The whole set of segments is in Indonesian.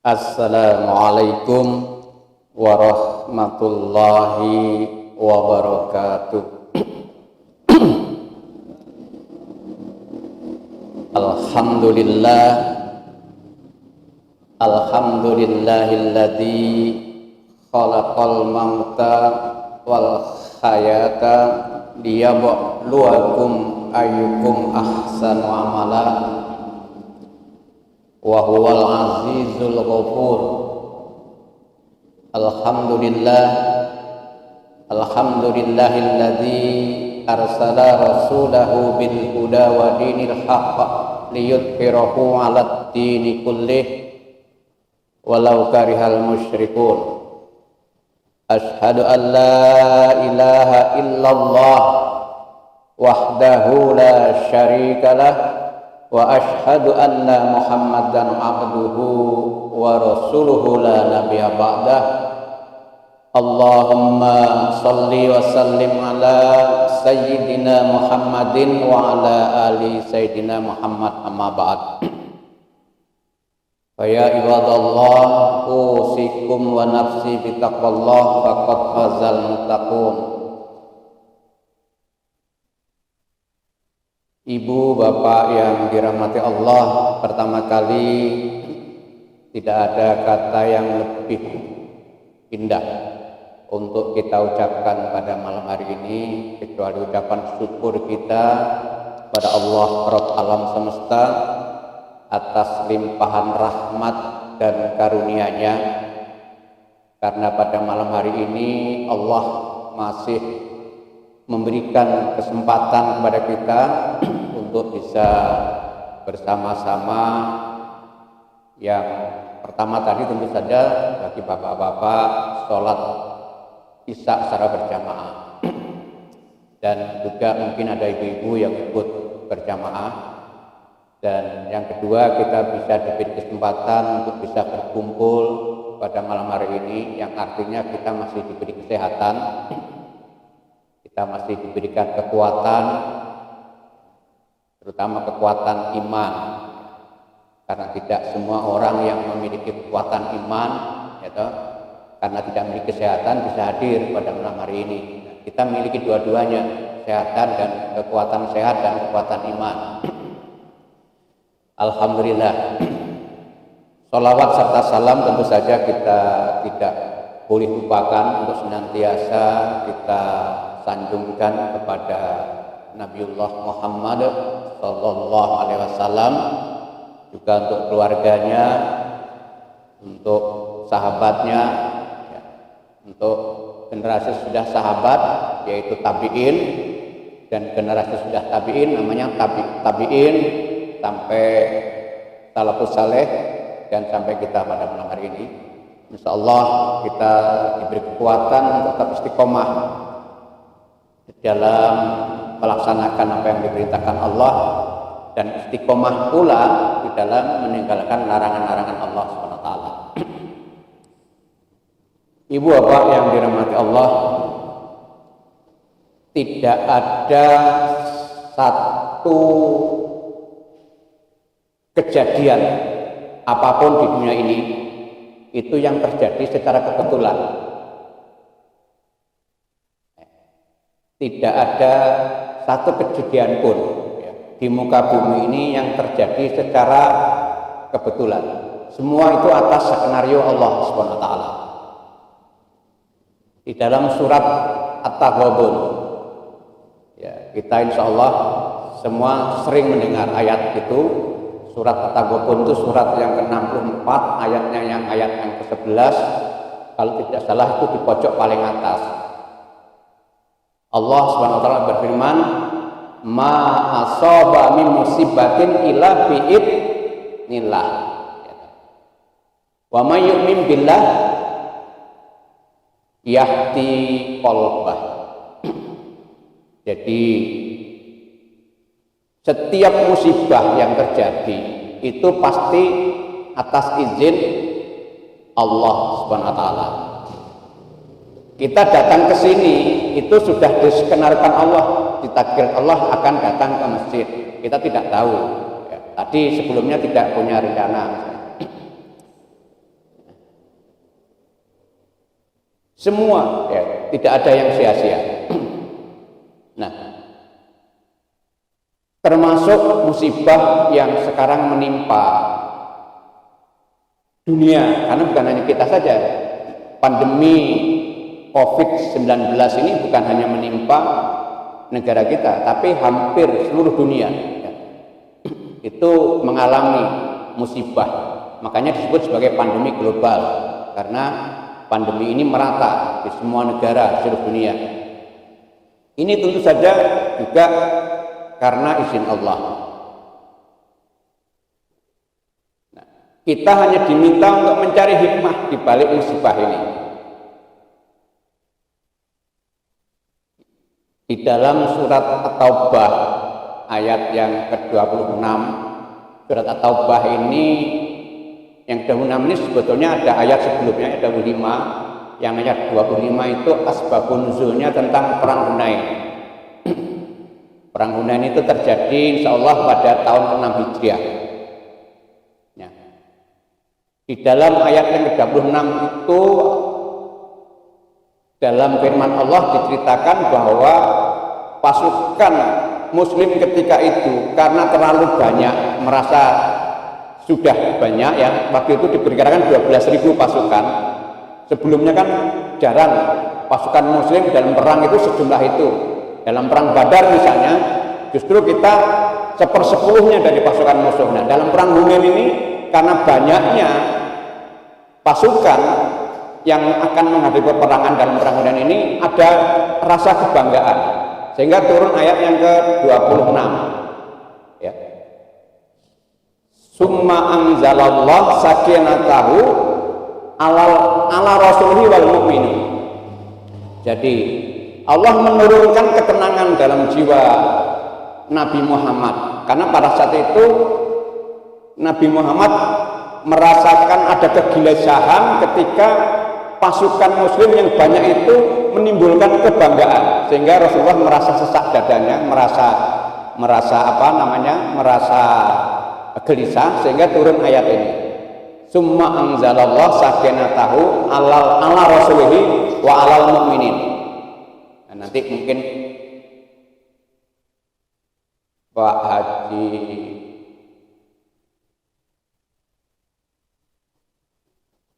Assalamualaikum warahmatullahi wabarakatuh. Alhamdulillah, alhamdulillahilladzi khalaqal mauta wal hayata liyabluwakum ayyukum ahsanu amala wa huwal azizul ghafur. Alhamdulillah, alhamdulillahilladzi arsala rasulahu bil huda wa dinil haqq liyudhhirahu 'alad dini kullih walau karihal musyrikun. Asyhadu an la ilaha illallah wahdahu la syarikalah wa asyhadu anna Muhammadan abduhu wa rasuluhu la nabiyya ba'dah. Allahumma salli wa sallim ala sayyidina Muhammadin wa ala ali sayyidina Muhammad, amma ba'd. Fa ya ibadallah, usikum wa nafsi bitaqwallah faqad fazal muttaqun. Ibu, bapak yang dirahmati Allah, pertama kali tidak ada kata yang lebih indah untuk kita ucapkan pada malam hari ini kecuali ucapan syukur kita pada Allah Rabb alam semesta atas limpahan rahmat dan karunia-Nya, karena pada malam hari ini Allah masih memberikan kesempatan kepada kita untuk bisa bersama-sama. Yang pertama tadi tentu saja bagi bapak-bapak sholat isya secara berjamaah, dan juga mungkin ada ibu-ibu yang ikut berjamaah. Dan yang kedua, kita bisa diberi kesempatan untuk bisa berkumpul pada malam hari ini, yang artinya kita masih diberi kesehatan, kita masih diberikan kekuatan, terutama kekuatan iman, karena tidak semua orang yang memiliki kekuatan iman, karena tidak memiliki kesehatan, bisa hadir pada malam hari ini. Kita memiliki dua-duanya, kesehatan dan kekuatan sehat dan kekuatan iman. Alhamdulillah. Sholawat serta salam tentu saja kita tidak boleh lupakan untuk senantiasa kita sanjungkan kepada Nabiullah Muhammad sallallahu alaihi wasallam, juga untuk keluarganya, untuk sahabatnya, untuk generasi sudah sahabat yaitu tabi'in, dan generasi sudah tabi'in namanya tabi'in sampai salafus saleh, dan sampai kita pada malam hari ini. Insyaallah kita diberi kekuatan untuk tetap istiqomah dalam melaksanakan apa yang diperintahkan Allah, dan istiqomah pula di dalam meninggalkan larangan-larangan Allah SWT. Ibu bapak yang dirahmati Allah, tidak ada satu kejadian apapun di dunia ini itu yang terjadi secara kebetulan. Tidak ada satu kejadian pun di muka bumi ini yang terjadi secara kebetulan. Semua itu atas skenario Allah Subhanahu wa taala. Di dalam surat At-Taghabun, kita insyaallah semua sering mendengar ayat itu. Surat At-Taghabun itu surat yang ke-64, ayatnya yang ayat yang ke-11, kalau tidak salah itu di pojok paling atas. Allah Subhanahu wa taala berfirman, "Ma asaba min musibatin illa bi idznillah. Wa may yu'min billah yahdi qalbah." Jadi setiap musibah yang terjadi itu pasti atas izin Allah Subhanahu wa taala. Kita datang ke sini itu sudah diskenarkan Allah, ditakdir Allah akan datang ke masjid. Kita tidak tahu. Tadi sebelumnya tidak punya rencana. Semua, ya, tidak ada yang sia-sia. Nah, termasuk musibah yang sekarang menimpa dunia, karena bukan hanya kita saja. Pandemi COVID-19 ini bukan hanya menimpa negara kita, tapi hampir seluruh dunia, ya, itu mengalami musibah. Makanya disebut sebagai pandemi global, karena pandemi ini merata di semua negara di seluruh dunia. Ini tentu saja juga karena izin Allah. Nah, kita hanya diminta untuk mencari hikmah di balik musibah ini. Di dalam surat At-Taubah ayat yang ke-26, surat At-Taubah ini yang ke-26 ini sebetulnya ada ayat sebelumnya, ayat 25. Yang ayat 25 itu asbabun nuzulnya tentang perang Hunain. Perang Hunain itu terjadi insya Allah pada tahun ke-6 Hijriah. Ya. Di dalam ayat yang ke-26 itu, dalam firman Allah diceritakan bahwa pasukan muslim ketika itu karena terlalu banyak, merasa sudah banyak, ya, waktu itu diperkirakan 12.000 pasukan. Sebelumnya kan jarang pasukan muslim dalam perang itu sejumlah itu. Dalam perang Badar misalnya, justru kita 1/10 dari pasukan musuh. Nah, dalam perang Hunain ini karena banyaknya pasukan yang akan menghadapi peperangan dalam perang Hunain ini, ada rasa kebanggaan, sehingga turun ayat yang ke-26, ya. Summa anzalallah sakinatahu ala rasulihi wal mu'minin. Jadi Allah menurunkan ketenangan dalam jiwa Nabi Muhammad, karena pada saat itu Nabi Muhammad merasakan ada kegelisahan ketika pasukan muslim yang banyak itu menimbulkan kebanggaan, sehingga Rasulullah merasa sesak dadanya, merasa gelisah, sehingga turun ayat ini. Summa anzalallah sakinatahu ala rasulihi wa alal mu'minin. Nah, nanti mungkin Pak Haji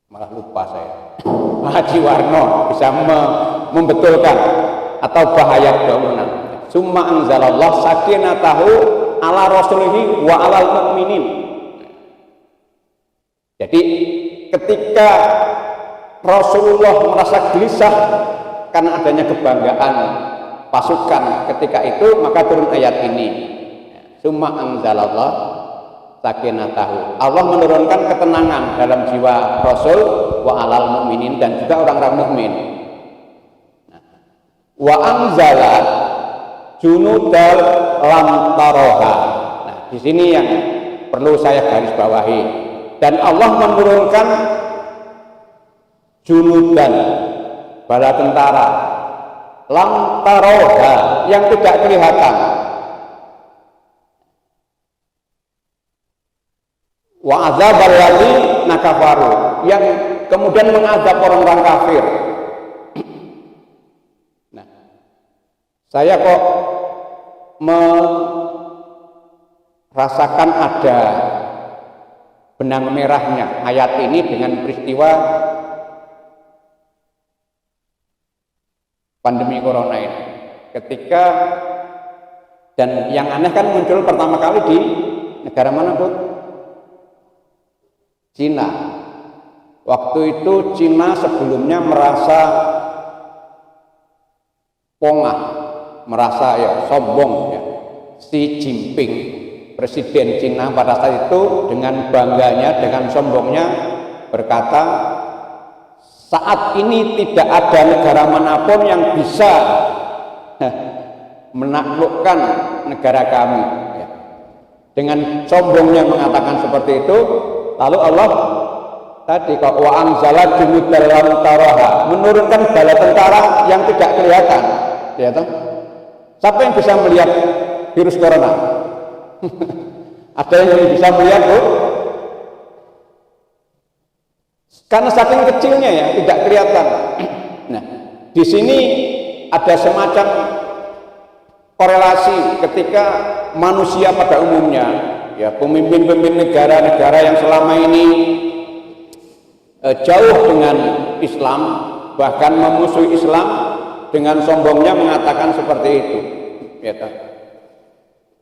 malah lupa saya, Pak Haji Warno bisa membetulkan atau bahaya bangunan. Summa anzalallah sakinatahu ala rasulihi wa alal mu'minin. Jadi ketika Rasulullah merasa gelisah karena adanya kebanggaan pasukan ketika itu, maka turun ayat ini. Summa anzalallah sakinatahu. Allah menurunkan ketenangan dalam jiwa Rasul wa alal mu'minin, dan juga orang-orang mukmin. Wa anzala junudal lam taroha. Nah, di sini yang perlu saya garis bawahi. Dan Allah menurunkan junudan, bala tentara, lam taroha, yang tidak kelihatan. Wa azabal ladzi nakafaru, yang kemudian mengazab orang-orang kafir. Nah, saya kok merasakan ada benang merahnya ayat ini dengan peristiwa pandemi corona ini. Ketika, dan yang aneh kan muncul pertama kali di negara mana, Bu? Cina. Waktu itu Cina sebelumnya merasa pongah, merasa sombong, ya. Xi Jinping, presiden Cina pada saat itu dengan bangganya, dengan sombongnya berkata, saat ini tidak ada negara manapun yang bisa menaklukkan negara kami, ya. Dengan sombongnya mengatakan seperti itu. Lalu Allah tadi kok wa anzala junudal lam taroha, menurunkan bala tentara yang tidak kelihatan, ya toh? Siapa yang bisa melihat virus corona? Ada yang bisa melihat, Bu? Karena saking kecilnya, ya, tidak kelihatan. Nah, di sini ada semacam korelasi ketika manusia pada umumnya, ya, pemimpin-pemimpin negara-negara yang selama ini jauh dengan Islam, bahkan memusuhi Islam, dengan sombongnya mengatakan seperti itu, ya,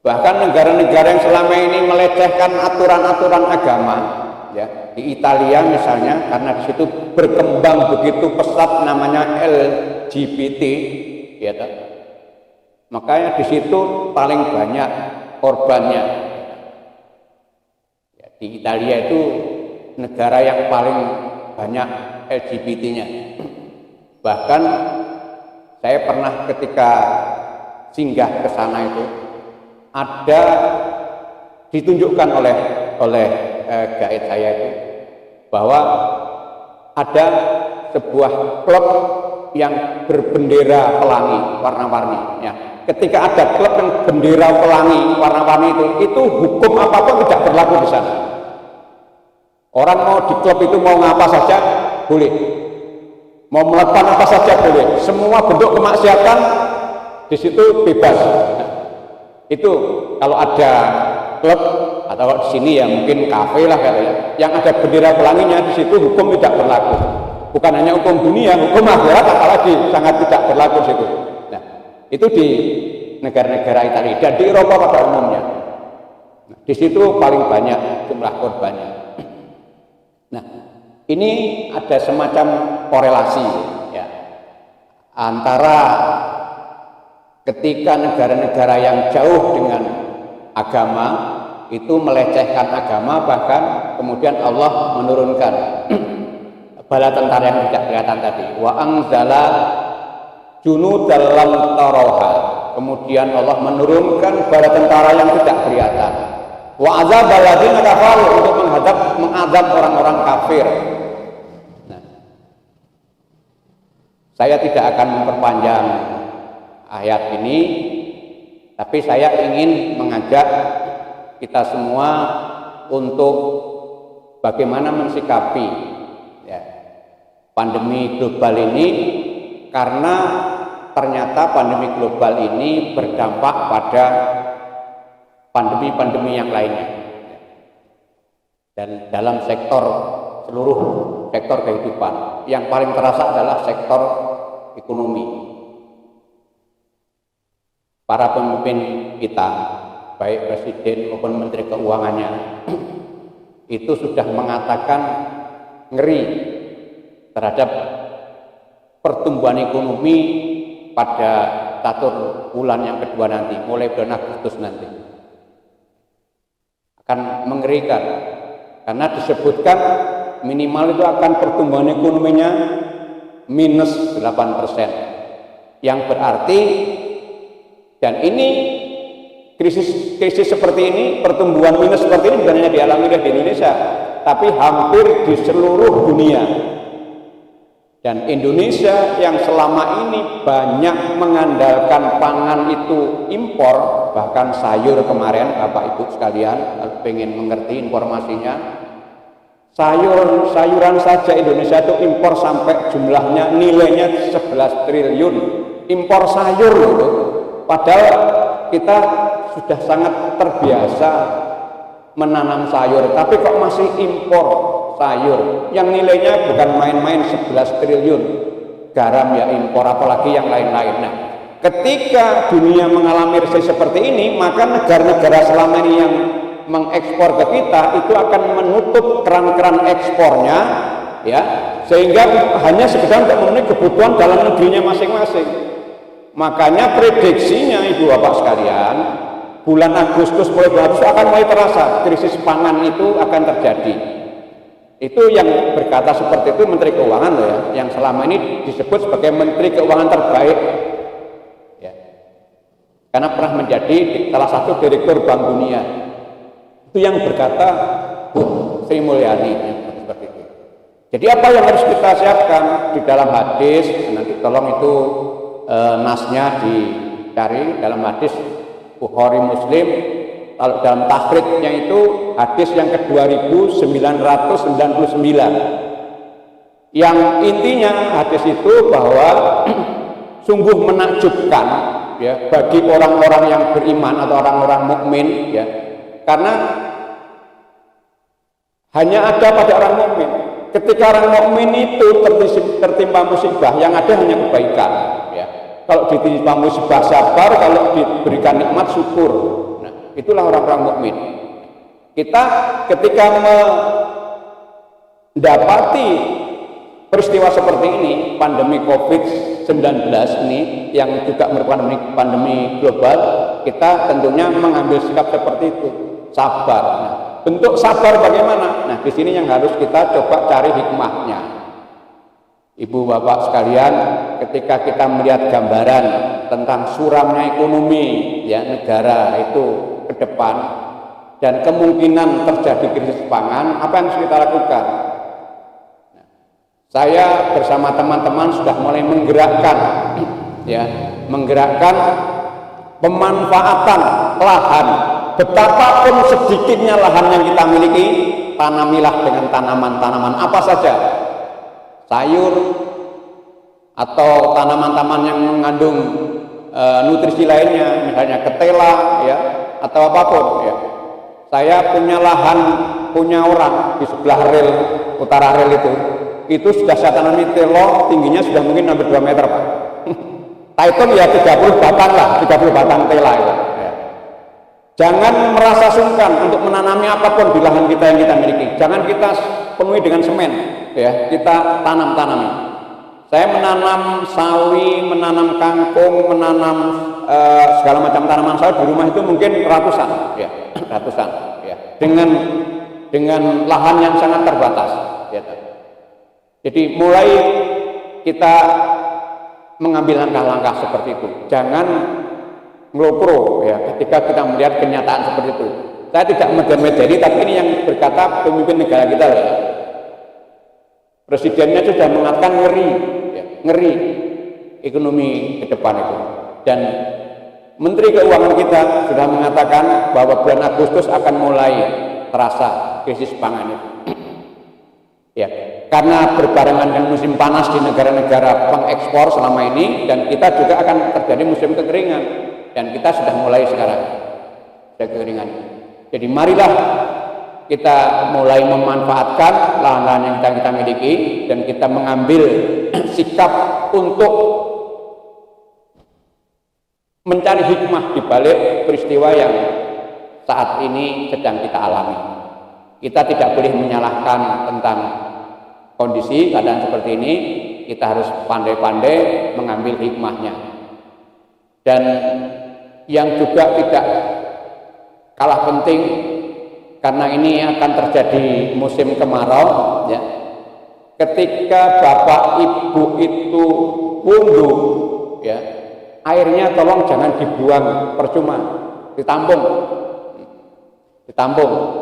bahkan negara-negara yang selama ini melecehkan aturan-aturan agama, ya, di Italia misalnya, karena di situ berkembang begitu pesat namanya LGBT, ya, makanya di situ paling banyak korbannya. Ya, di Italia itu negara yang paling banyak LGBT-nya. Bahkan saya pernah ketika singgah ke sana itu ada ditunjukkan oleh guide saya itu bahwa ada sebuah klub yang berbendera pelangi warna-warni, ya. Ketika ada klub yang bendera pelangi warna-warni itu hukum apapun tidak berlaku di sana. Orang mau di klub itu mau ngapa saja boleh, mau melakukan apa saja boleh, semua bentuk kemaksiatan di situ bebas. Nah, itu kalau ada klub atau di sini ya mungkin kafe lah katanya, yang ada bendera pelanginya di situ hukum tidak berlaku. Bukan hanya hukum dunia, hukum akhirat apalagi sangat tidak berlaku di situ. Nah, itu di negara-negara Italia dan di Eropa pada umumnya. Nah, di situ paling banyak jumlah korbannya. Nah, ini ada semacam korelasi, ya, antara ketika negara-negara yang jauh dengan agama itu melecehkan agama, bahkan kemudian Allah menurunkan bala tentara yang tidak kelihatan tadi, wa anzala junudan taroha, kemudian Allah menurunkan bala tentara yang tidak kelihatan, wa azabal ladzina kafaru, untuk mengadab orang-orang kafir. Nah, saya tidak akan memperpanjang ayat ini, tapi saya ingin mengajak kita semua untuk bagaimana mensikapi, ya, pandemi global ini, karena ternyata pandemi global ini berdampak pada pandemi-pandemi yang lainnya, dan dalam seluruh sektor kehidupan yang paling terasa adalah sektor ekonomi. Para pemimpin kita, baik presiden maupun menteri keuangannya, itu sudah mengatakan ngeri terhadap pertumbuhan ekonomi pada catur bulan yang kedua nanti, mulai bulan Agustus nanti. Akan mengerikan, karena disebutkan minimal itu akan pertumbuhan ekonominya minus 8%, yang berarti, dan ini krisis seperti ini, pertumbuhan minus seperti ini bukan hanya dialami oleh di Indonesia, tapi hampir di seluruh dunia. Dan Indonesia yang selama ini banyak mengandalkan pangan itu impor, bahkan sayur kemarin, Bapak Ibu sekalian, kalau pengen mengerti informasinya, sayuran saja Indonesia itu impor sampai jumlahnya nilainya 11 triliun impor sayur gitu. Padahal kita sudah sangat terbiasa menanam sayur, tapi kok masih impor sayur yang nilainya bukan main-main 11 triliun. Garam ya impor, apalagi yang lain-lain. Nah, ketika dunia mengalami resesi seperti ini, maka negara-negara selama ini yang mengekspor ke kita itu akan menutup keran-keran ekspornya, ya, sehingga hanya sekedar untuk memenuhi kebutuhan dalam negerinya masing-masing. Makanya prediksinya Ibu Bapak sekalian, bulan Agustus mulai akan mulai terasa krisis pangan itu akan terjadi. Itu yang berkata seperti itu Menteri Keuangan loh, ya, yang selama ini disebut sebagai Menteri Keuangan terbaik, ya, karena pernah menjadi salah satu direktur Bank Dunia. Itu yang berkata Bu Sri Mulyani, ya, seperti itu. Jadi apa yang harus kita siapkan di dalam hadis, nanti tolong itu nasnya dicari dalam hadis Bukhari Muslim. Kalau dalam takhrijnya itu hadis yang ke-2999, Yang intinya hadis itu bahwa sungguh menakjubkan ya bagi orang-orang yang beriman atau orang-orang mukmin ya, karena hanya ada pada orang mukmin. Ketika orang mukmin itu tertimpa musibah, yang ada hanya kebaikan ya. Kalau ditimpa musibah sabar, kalau diberikan nikmat syukur. Nah, itulah orang-orang mukmin. Kita ketika mendapati peristiwa seperti ini, pandemi COVID-19 ini yang juga merupakan pandemi global, kita tentunya mengambil sikap seperti itu, sabar. Nah, bentuk sabar bagaimana? Nah, di sini yang harus kita coba cari hikmahnya. Ibu bapak sekalian, ketika kita melihat gambaran tentang suramnya ekonomi ya negara itu ke depan dan kemungkinan terjadi krisis pangan, apa yang harus kita lakukan? Nah, saya bersama teman-teman sudah mulai menggerakkan pemanfaatan lahan. Betapapun sedikitnya lahan yang kita miliki, tanamilah dengan tanaman-tanaman apa saja, sayur atau tanaman-tanaman yang mengandung nutrisi lainnya, misalnya ketela ya atau apapun ya. Saya punya lahan, punya orang di sebelah rel, utara rel itu sudah saya tanami telo, tingginya sudah mungkin hampir 2 meter Pak. Hitung ya 30 batang lah, 30 batang tela itu ya. Jangan merasa sungkan untuk menanami apapun di lahan kita yang kita miliki. Jangan kita penuhi dengan semen ya, kita tanami. Saya menanam sawi, menanam kangkung, menanam segala macam tanaman sawit di rumah itu mungkin ratusan ya, dengan lahan yang sangat terbatas ya. Jadi mulai kita mengambil langkah-langkah seperti itu. Jangan ngelopro ya ketika kita melihat kenyataan seperti itu. Saya tidak medeni, tapi ini yang berkata pemimpin negara kita ya. Presidennya sudah mengatakan ngeri ekonomi ke depan itu. Dan Menteri Keuangan kita sudah mengatakan bahwa bulan Agustus akan mulai terasa krisis pangan itu. Ya, karena berbarengan dengan musim panas di negara-negara pengekspor selama ini, dan kita juga akan terjadi musim kekeringan, dan kita sudah mulai sekarang sudah kekeringan. Jadi marilah kita mulai memanfaatkan lahan-lahan yang kita miliki dan kita mengambil sikap untuk mencari hikmah di balik peristiwa yang saat ini sedang kita alami. Kita tidak boleh menyalahkan tentang kondisi keadaan seperti ini, kita harus pandai-pandai mengambil hikmahnya. Dan yang juga tidak kalah penting, karena ini akan terjadi musim kemarau ya. Ketika bapak ibu itu wudhu ya, airnya tolong jangan dibuang percuma, ditampung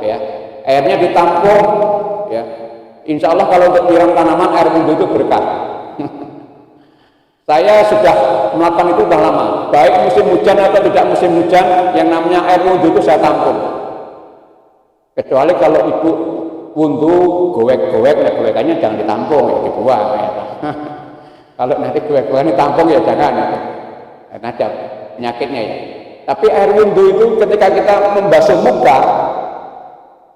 ya, airnya ditampung ya. Insya Allah kalau untuk nyiram tanaman air wudhu itu berkah. Saya sudah melakukan itu sudah lama, baik musim hujan atau tidak musim hujan, yang namanya air wudhu itu saya tampung. Kecuali kalau ibu wudhu gowekannya jangan ditampung ya, dibuang ya. Kalau nanti gowekan ditampung ya jangan ya. Karena ada penyakitnya ya. Tapi air wudhu itu ketika kita membasuh muka,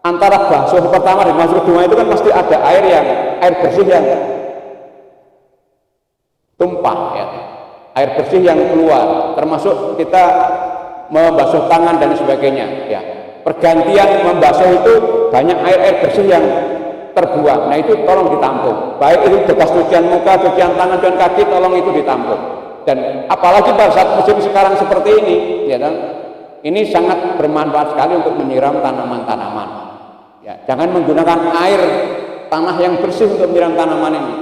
antara basuh pertama dan masuk kedua itu kan pasti ada air bersih yang tumpah ya, air bersih yang keluar, termasuk kita membasuh tangan dan sebagainya ya. Pergantian membasuh itu banyak air bersih yang terbuang. Nah itu tolong ditampung, baik itu bekas cucian muka, cucian tangan, cucian kaki, tolong itu ditampung. Dan apalagi pada saat musim sekarang seperti ini ya kan, ini sangat bermanfaat sekali untuk menyiram tanaman-tanaman ya. Jangan menggunakan air tanah yang bersih untuk menyiram tanaman ini.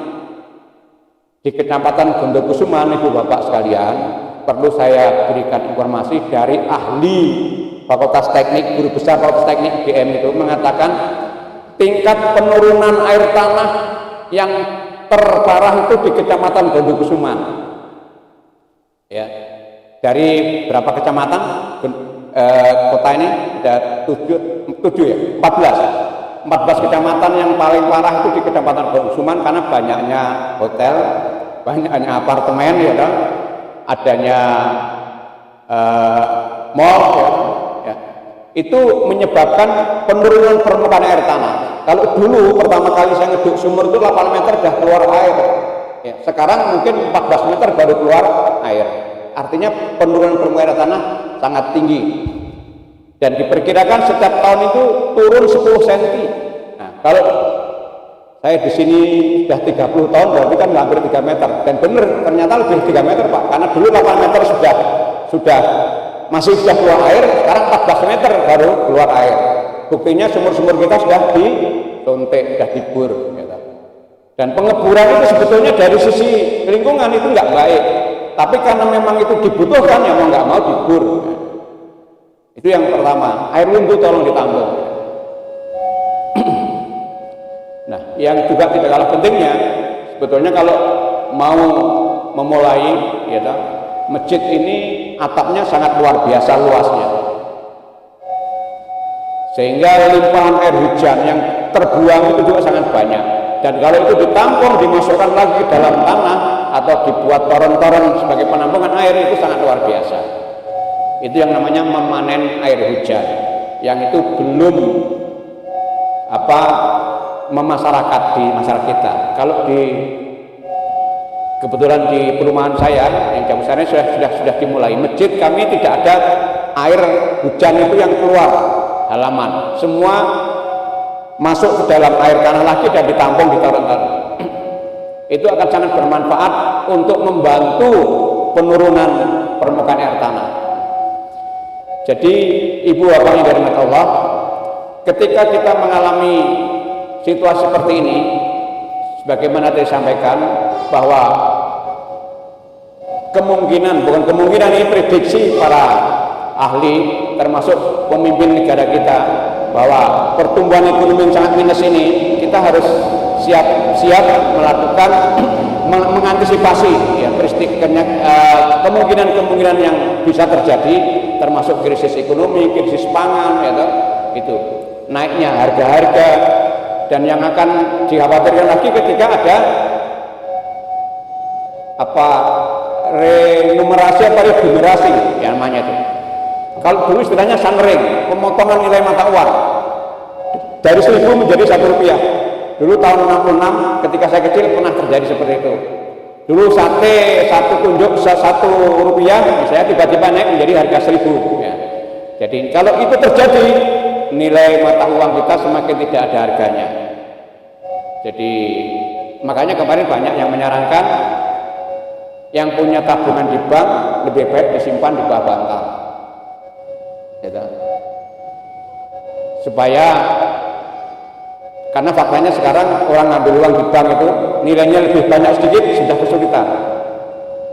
Di Kecamatan Gondokusuman, ibu bapak sekalian, perlu saya berikan informasi dari ahli Fakultas Teknik, guru besar Fakultas Teknik GM itu mengatakan tingkat penurunan air tanah yang terparah itu di Kecamatan Gondokusuman ya. Dari berapa kecamatan kota ini ada 7 ya, 14 14 kecamatan yang paling parah itu di Kecamatan Bongsuman karena banyaknya hotel, banyaknya apartemen, ya kan? Adanya mall, ya. Itu menyebabkan penurunan permukaan air tanah. Kalau dulu pertama kali saya ngeduk sumur itu 8 meter sudah keluar air, ya. Sekarang mungkin 14 meter baru keluar air. Artinya penurunan permukaan air tanah sangat tinggi. Dan diperkirakan setiap tahun itu turun 10 cm. Nah, kalau saya di sini sudah 30 tahun berarti kan hampir 3 meter. Dan benar ternyata lebih 3 meter Pak. Karena dulu 8 meter masih sudah keluar air, sekarang 14 meter baru keluar air. Buktinya sumur-sumur kita sudah disuntik, sudah dibur. Gitu. Dan pengeburan itu sebetulnya dari sisi lingkungan itu nggak baik. Tapi karena memang itu dibutuhkan, ya mau nggak mau dibur. Itu yang pertama, air wudhu tolong ditampung. Nah, yang juga tidak kalah pentingnya, sebetulnya kalau mau memulai, ya, masjid ini atapnya sangat luar biasa luasnya, sehingga limpahan air hujan yang terbuang itu juga sangat banyak. Dan kalau itu ditampung, dimasukkan lagi ke dalam tanah atau dibuat toren-toren sebagai penampungan air, itu sangat luar biasa. Itu yang namanya memanen air hujan, yang itu belum memasyarakat di masyarakat kita. Kalau kebetulan di perumahan saya yang jauh sana sudah dimulai masjid, kami tidak ada air hujan itu yang keluar halaman, semua masuk ke dalam air tanah lagi dan ditampung di toren-toren. Itu akan sangat bermanfaat untuk membantu penurunan permukaan air tanah. Jadi ibu bapak yang dirahmati Allah, ketika kita mengalami situasi seperti ini, sebagaimana tadi disampaikan bahwa bukan kemungkinan, ini prediksi para ahli termasuk pemimpin negara kita, bahwa pertumbuhan ekonomi yang sangat minus ini kita harus siap melakukan mengantisipasi, ya, kemungkinan yang bisa terjadi, termasuk krisis ekonomi, krisis pangan, ya, itu naiknya harga-harga, dan yang akan dikhawatirkan lagi ketika ada renumerasi regenerasi, yang namanya itu. Kalau dulu istilahnya sunring, pemotongan nilai mata uang dari 1.000 menjadi Rp1. Dulu tahun 66 ketika saya kecil pernah terjadi seperti itu. Dulu sate satu tunjuk Rp1, misalnya tiba-tiba naik menjadi harga 1.000. Ya. Jadi kalau itu terjadi, nilai mata uang kita semakin tidak ada harganya. Jadi makanya kemarin banyak yang menyarankan yang punya tabungan di bank lebih baik disimpan di bawah bantal, gitu. Supaya, karena faktanya sekarang orang ngambil uang di bank itu nilainya lebih banyak sedikit sudah kesulitan.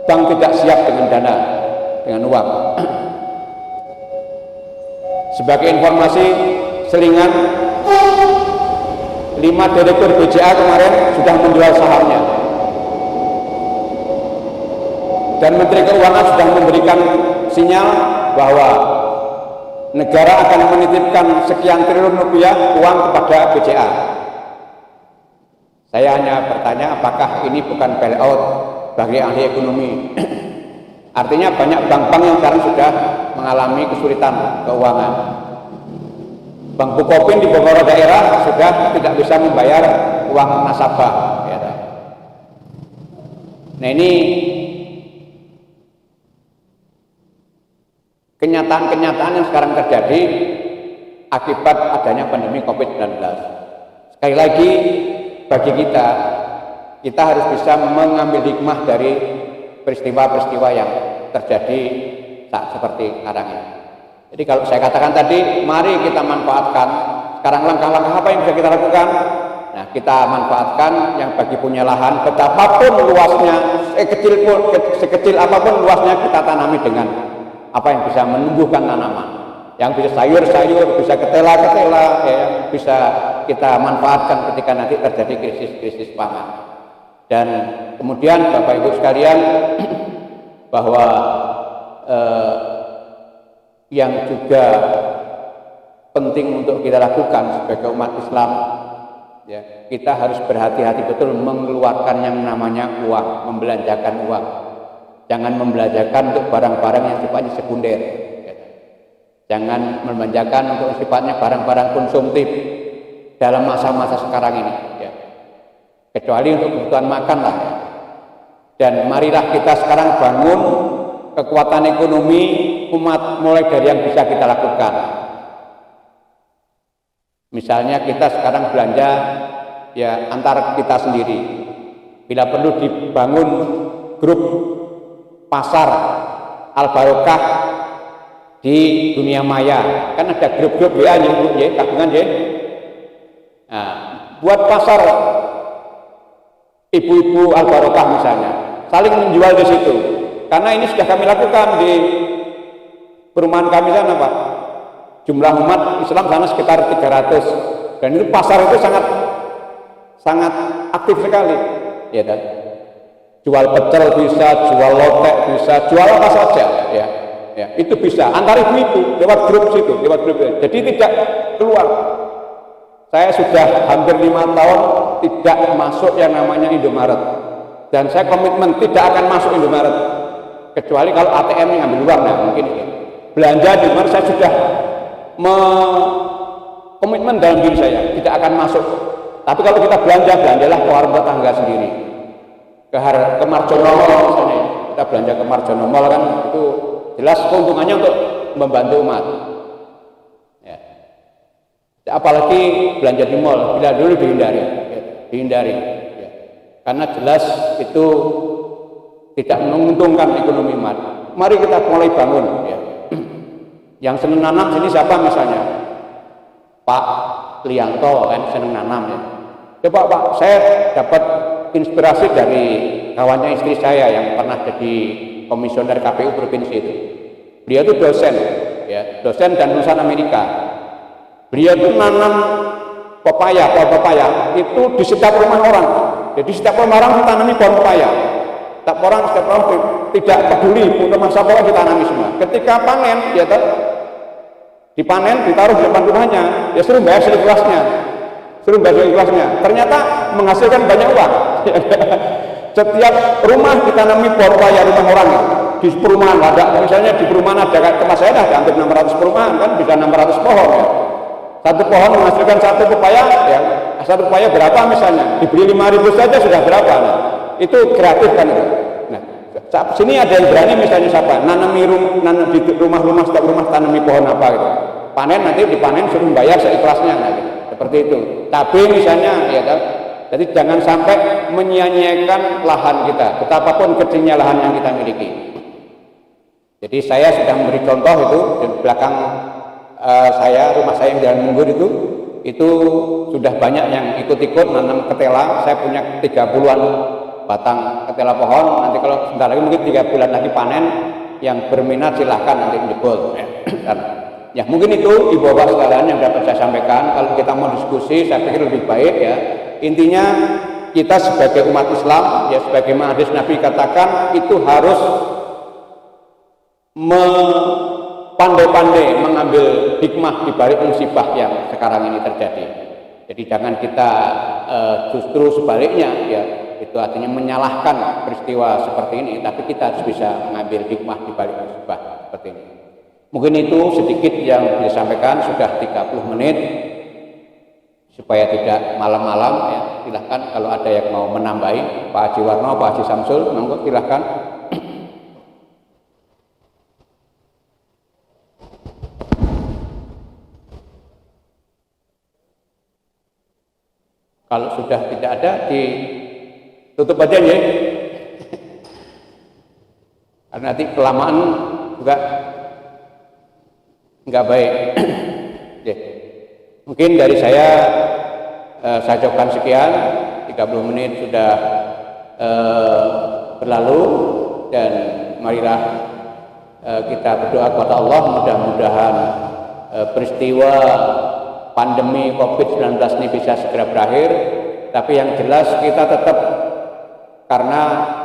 Bank tidak siap dengan uang. Sebagai informasi selingan, 5 direktur BCA kemarin sudah menjual sahamnya, dan Menteri Keuangan sudah memberikan sinyal bahwa negara akan menitipkan sekian triliun rupiah uang kepada BCA. Saya hanya bertanya, apakah ini bukan bailout bagi ahli ekonomi? Artinya banyak bank-bank yang sekarang sudah mengalami kesulitan keuangan. Bank Bukopin di beberapa daerah sudah tidak bisa membayar uang nasabah. Ya. Nah, ini kenyataan-kenyataan yang sekarang terjadi akibat adanya pandemi COVID-19. Sekali lagi, bagi kita harus bisa mengambil hikmah dari peristiwa-peristiwa yang terjadi seperti sekarang ini. Jadi kalau saya katakan tadi, mari kita manfaatkan sekarang langkah-langkah apa yang bisa kita lakukan. Nah, kita manfaatkan yang bagi punya lahan, betapapun luasnya, sekecil apapun luasnya, kita tanami dengan apa yang bisa menumbuhkan tanaman, yang bisa sayur-sayur, bisa ketela-ketela, ya, bisa kita manfaatkan ketika nanti terjadi krisis pangan. Dan kemudian Bapak Ibu sekalian, bahwa yang juga penting untuk kita lakukan sebagai umat Islam. Ya, kita harus berhati-hati betul mengeluarkan yang namanya uang, membelanjakan uang. Jangan membelanjakan untuk barang-barang yang sifatnya sekunder. Ya. Jangan membelanjakan untuk sifatnya barang-barang konsumtif dalam masa-masa sekarang ini. Ya. Kecuali untuk kebutuhan makan lah. Ya. Dan marilah kita sekarang bangun kekuatan ekonomi umat mulai dari yang bisa kita lakukan. Misalnya kita sekarang belanja ya antar kita sendiri. Bila perlu dibangun grup pasar Al-Barokah di dunia maya. Kan ada grup-grup WA ya, tabungan ya. Nah, buat pasar ibu-ibu Al-Barokah misalnya, saling menjual di situ. Karena ini sudah kami lakukan di perumahan kami sana, Pak. Jumlah umat Islam sana sekitar 300 dan itu pasar itu sangat aktif sekali, ya kan? Jual pecel bisa, jual lotek bisa, jual apa saja, ya, itu bisa. Antar ibu-ibu lewat grup situ, lewat grup. Jadi tidak keluar. Saya sudah hampir 5 tahun tidak masuk yang namanya Indomaret dan saya komitmen tidak akan masuk Indomaret kecuali kalau ATM-nya ngambil uang, nah mungkin belanja di Indomaret saya sudah komitmen dalam diri saya tidak akan masuk. Tapi kalau kita belanjalah ke warung tetangga sendiri, ke Marjono Mall misalnya, kita belanja ke Marjono Mall kan itu jelas keuntungannya untuk membantu umat. Ya. Apalagi belanja di mall, bila dulu dihindari, ya. Karena jelas itu tidak menguntungkan ekonomi umat. Mari kita mulai bangun. Ya. Yang senang nanam sini siapa misalnya? Pak Lianto kan senang nanam ya. Coba Pak, saya dapat inspirasi dari kawannya istri saya yang pernah jadi komisioner KPU provinsi itu. Beliau itu dosen, ya, dosen dan lulusan Amerika. Beliau itu nanam pepaya, pohon pepaya itu di setiap rumah orang. Jadi setiap rumah orang ditanami pohon pepaya. Setiap orang tidak peduli untuk masa pokok ditanami semua. Ketika panen, ya dipanen, ditaruh di depan rumahnya, ya suruh bayar seikhlasnya. Ternyata menghasilkan banyak uang. Setiap rumah ditanami pohon pepaya rumah orang di perumahan ada, misalnya di perumahan ada tempat saya ada hampir 600 perumahan kan, bisa 600 pohon ya. Satu pohon menghasilkan satu pepaya ya. Satu pepaya berapa misalnya? Dibeli 5.000 saja sudah berapa? Nah, itu kreatif kan itu. Nah, sini ada yang berani misalnya siapa? Nanam di rumah-rumah setiap rumah tanami pohon apa gitu. Panen nanti dipanen suruh bayar seikhlasnya nah, gitu. Seperti itu. Cabai misalnya ya kan. Jadi jangan sampai menyia-nyiakan lahan kita, betapapun kecilnya lahan yang kita miliki. Jadi saya sudah memberi contoh itu di belakang rumah saya yang Jalan Munggur itu sudah banyak yang ikut-ikut nanam ketela. Saya punya 30-an batang ketela pohon. Nanti kalau sebentar lagi mungkin 3 bulan lagi panen. Yang berminat silahkan nanti menjebol. Ya mungkin itu ibu bapak sekalian yang dapat saya sampaikan. Kalau kita mau diskusi, saya pikir lebih baik ya. Intinya kita sebagai umat Islam, ya sebagaimana hadis Nabi katakan itu harus pandai-pandai mengambil hikmah di balik musibah yang sekarang ini terjadi. Jadi jangan kita justru sebaliknya ya, itu artinya menyalahkan peristiwa seperti ini, tapi kita harus bisa mengambil hikmah di balik musibah seperti ini. Mungkin itu sedikit yang disampaikan, sudah 30 menit supaya tidak malam-malam ya. Silahkan kalau ada yang mau menambahi, Pak Haji Warno, Pak Haji Samsul, monggo silahkan. Kalau sudah tidak ada, ditutup aja ya. Karena nanti kelamaan juga nggak baik. Mungkin dari saya cukupkan sekian. 30 menit sudah berlalu dan marilah kita berdoa kepada Allah mudah-mudahan peristiwa pandemi COVID-19 ini bisa segera berakhir. Tapi yang jelas kita tetap, karena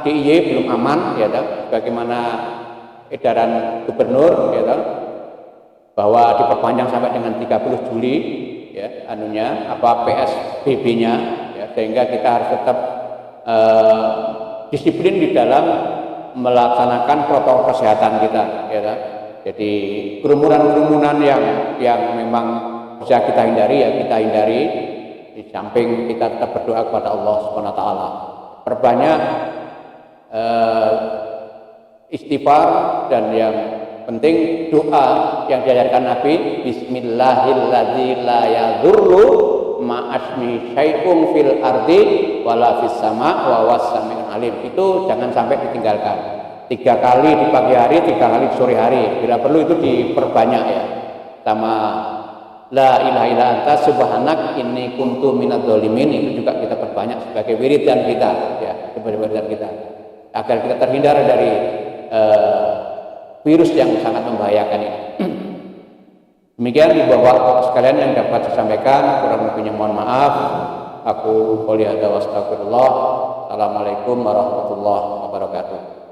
DIY belum aman ya, bagaimana edaran gubernur ya, bahwa diperpanjang sampai dengan 30 Juli ya PSBB-nya ya, sehingga kita harus tetap disiplin di dalam melaksanakan protokol kesehatan kita ya. Jadi kerumunan-kerumunan yang memang bisa kita hindari ya kita hindari, di samping kita tetap berdoa kepada Allah Subhanahu wa taala. Perbanyak istighfar, dan yang penting doa yang diajarkan Nabi, bismillahilladzi la yadurru ma'asmi syai'un fil ardi wala fis sama wa was sami'un alim. Itu jangan sampai ditinggalkan. 3 kali di pagi hari, 3 kali di sore hari. Bila perlu itu diperbanyak ya. Sama la ilaha illa anta subhanak inni kuntu minadz dzalimin, itu juga kita perbanyak sebagai wiridan kita ya, sebagai wiridan kita agar kita terhindar dari virus yang sangat membahayakan ini. Demikian ibu bapak sekalian yang dapat saya sampaikan, kurang lebihnya mohon maaf. Aku qouli hadza wa astagfirullah. Assalamualaikum warahmatullahi wabarakatuh.